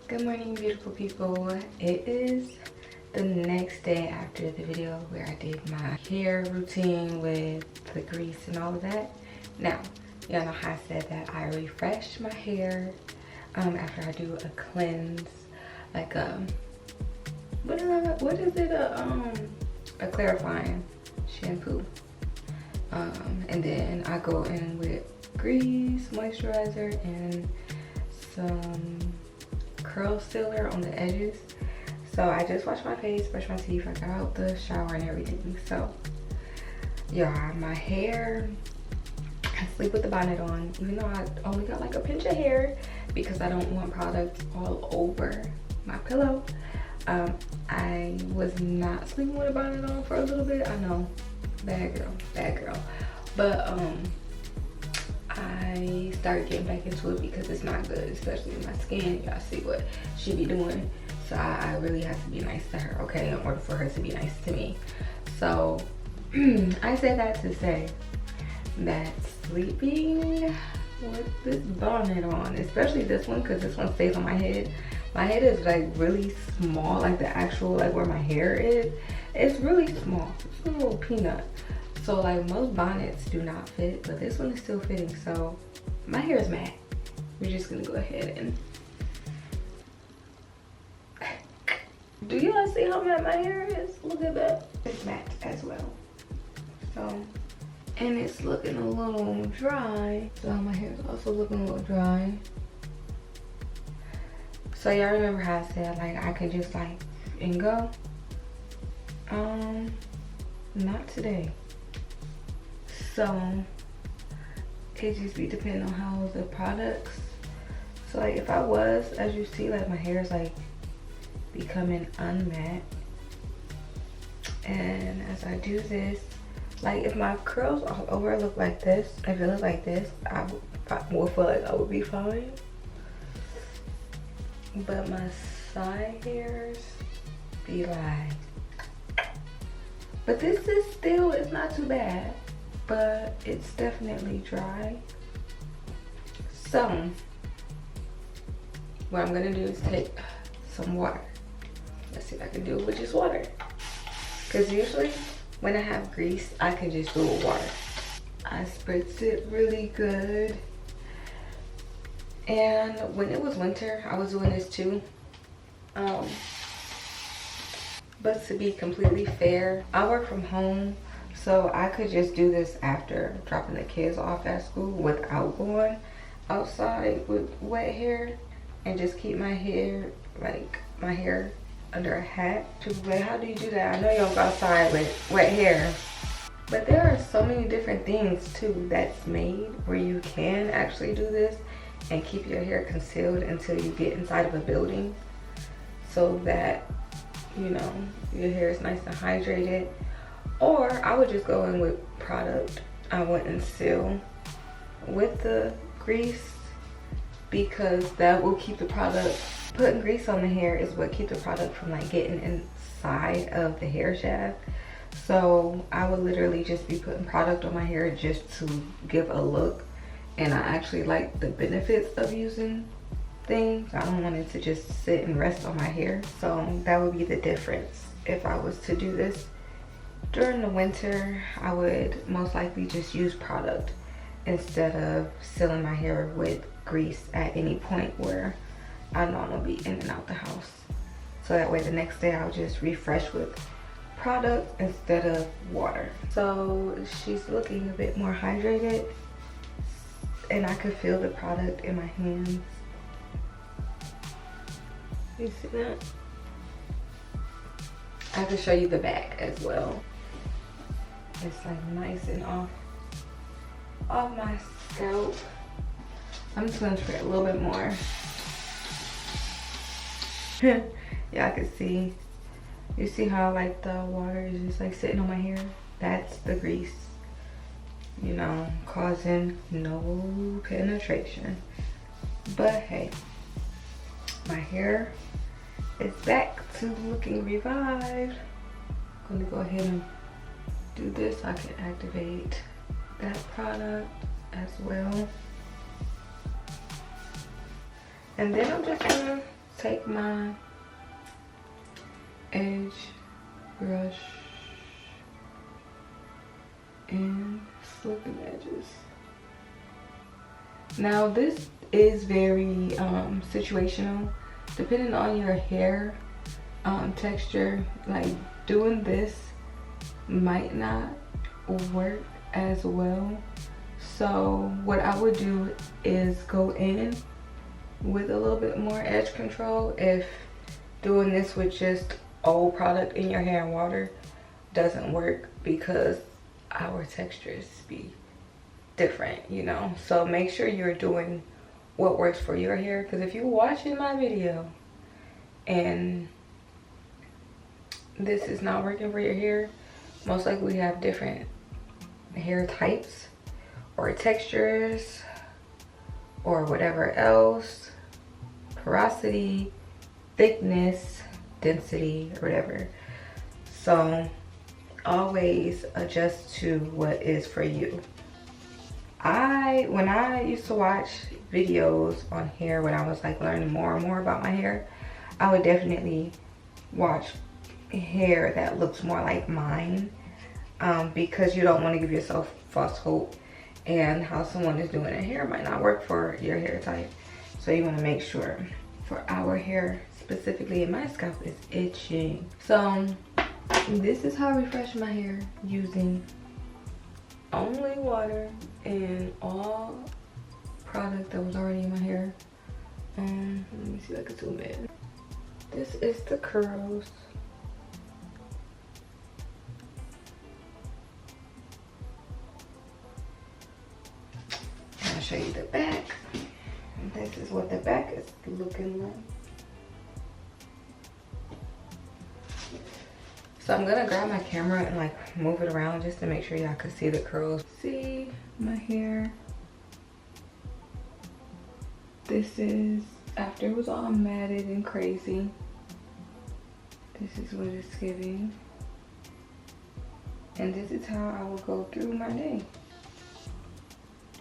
Good morning, beautiful people. It is the next day after the video where I did my hair routine with the grease and all of that. Now, y'all know how I said that I refresh my hair after I do a cleanse, like what is it? A clarifying shampoo. And then I go in with grease, moisturizer, and some curl sealer on the edges. So I just washed my face, brushed my teeth, I got out the shower and everything. So yeah, my hair, I sleep with the bonnet on, even though I only got like a pinch of hair because I don't want product all over my pillow. I was not sleeping with a bonnet on for a little bit. I know, bad girl. But I started getting back into it because it's not good, especially in my skin. Y'all see what she be doing. So I really have to be nice to her, okay, in order for her to be nice to me. So I say that to say that sleeping with this bonnet on, especially this one, because this one stays on my head. My head is like really small, like the actual, like where my hair is, it's really small. It's a little peanut. So like most bonnets do not fit, but this one is still fitting. So my hair is matte. We're just gonna go ahead and do y'all see how matte my hair is? Look at that. It's matte as well. So, and it's looking a little dry. So my hair is also looking a little dry. So y'all remember how I said like I could just like and go? Not today. So it just be depending on how the products. So like if I was, as you see, like my hair is like becoming unmatte, and as I do this, like if my curls all over look like this, if it look like this, I would feel like I would be fine. But my side hairs be like, but this is still, it's not too bad, but it's definitely dry. So what I'm gonna do is take some water. Let's see if I can do it with just water. Because usually when I have grease, I can just do it with water. I spritz it really good. And when it was winter, I was doing this too. But to be completely fair, I work from home, so I could just do this after dropping the kids off at school without going outside with wet hair, and just keep my hair, like my hair under a hat. But how do you do that? I know you don't go outside with wet hair, but there are so many different things too that's made where you can actually do this and keep your hair concealed until you get inside of a building, so that, you know, your hair is nice and hydrated. Or I would just go in with product. I wouldn't seal with the grease, because that will keep the product, putting grease on the hair is what keeps the product from like getting inside of the hair shaft. So I would literally just be putting product on my hair just to give a look. And I actually like the benefits of using things. I don't want it to just sit and rest on my hair. So that would be the difference. If I was to do this during the winter, I would most likely just use product instead of sealing my hair with grease at any point where I know I'm gonna be in and out the house. So that way the next day I'll just refresh with product instead of water. So she's looking a bit more hydrated, and I could feel the product in my hands. You see that? I can show you the back as well. It's like nice and off my scalp. I'm just gonna try a little bit more. Y'all can see. You see how like the water is just like sitting on my hair? That's the grease, you know, causing no penetration. But hey, my hair is back to looking revived. I'm gonna go ahead and do this. I can activate that product as well. And then I'm just gonna take my edge brush and slip the edges. Now this is very situational, depending on your hair texture. Like doing this might not work as well. So what I would do is go in with a little bit more edge control if doing this with just old product in your hair and water doesn't work, because our textures be different, you know. So make sure you're doing what works for your hair, because if you're watching my video and this is not working for your hair, most likely we have different hair types or textures or whatever else, porosity, thickness, density, or whatever. So always adjust to what is for you. When I used to watch videos on hair, when I was like learning more and more about my hair, I would definitely watch hair that looks more like mine, because you don't want to give yourself false hope, and how someone is doing their hair might not work for your hair type. So you want to make sure. For our hair specifically, and my scalp is itching, so this is how I refresh my hair, using only water and all product that was already in my hair. Let me see if I can zoom in. This is the curls. I'll show you the back. This is what the back is looking like. So I'm gonna grab my camera and like move it around just to make sure y'all can see the curls. See my hair. This is after it was all matted and crazy. This is what it's giving. And this is how I will go through my day.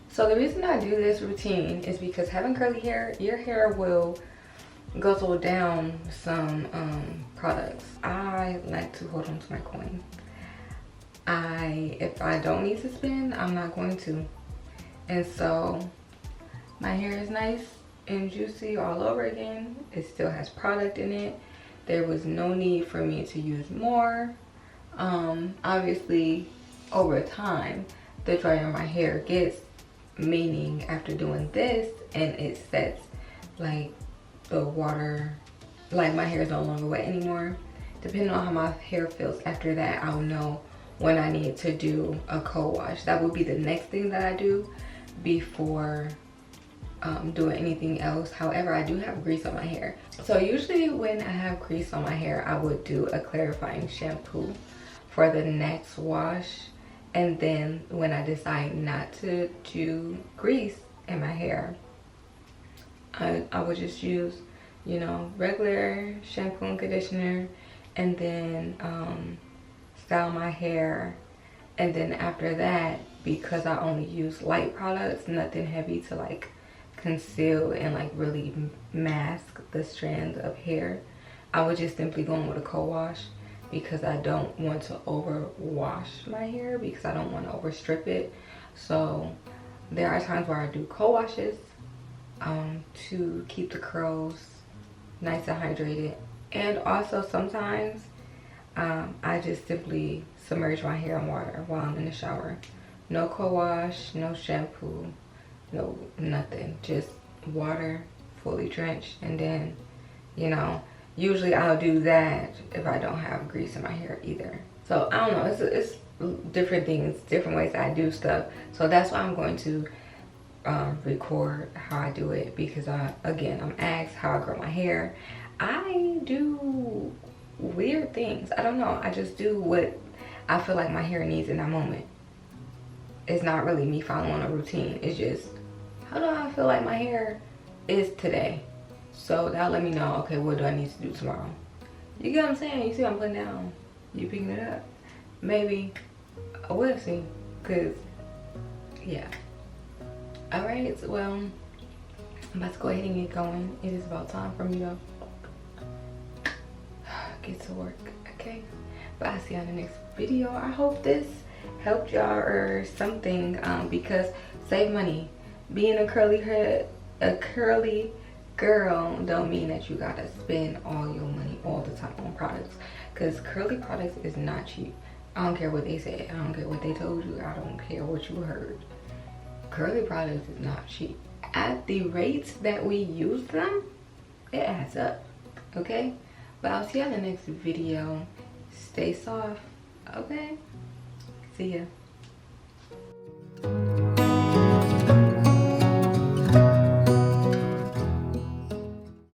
So the reason I do this routine is because having curly hair, your hair will guzzle down some products. I like to hold on to my coin. If I don't need to spend, I'm not going to. And so my hair is nice and juicy all over again. It still has product in it. There was no need for me to use more. Obviously over time, the drier my hair gets, meaning after doing this and it sets, like the water, like my hair is no longer wet anymore, depending on how my hair feels after that, I'll know when I need to do a co-wash. That would be the next thing that I do before doing anything else. However, I do have grease on my hair, so usually when I have grease on my hair, I would do a clarifying shampoo for the next wash. And then when I decide not to do grease in my hair, I would just use, you know, regular shampoo and conditioner, and then style my hair. And then after that, because I only use light products, nothing heavy to like conceal and like really mask the strands of hair, I would just simply go in with a co-wash, because I don't want to over wash my hair, because I don't want to over strip it. So there are times where I do co-washes to keep the curls nice and hydrated. And also sometimes I just simply submerge my hair in water while I'm in the shower. No co-wash, no shampoo, no nothing, just water, fully drenched. And then, you know, usually I'll do that if I don't have grease in my hair either. So I don't know, it's different things, different ways I do stuff. So that's why I'm going to record how I do it, because again, I'm asked how I grow my hair. I do weird things. I don't know, I just do what I feel like my hair needs in that moment. It's not really me following a routine. It's just, how do I feel like my hair is today? So that'll let me know, okay, what do I need to do tomorrow? You get what I'm saying? You see what I'm putting down? You picking it up? Maybe. We'll see. Because, yeah. Alright, well, I'm about to go ahead and get going. It is about time for me to get to work, okay? But I'll see you on the next video. I hope this helped y'all or something, because save money. Being a curly girl don't mean that you gotta spend all your money all the time on products, because curly products is not cheap. I don't care what they said, I don't care what they told you, I don't care what you heard. Curly products is not cheap. At the rates that we use them, it adds up, okay? But I'll see you in the next video. Stay soft, okay? See ya.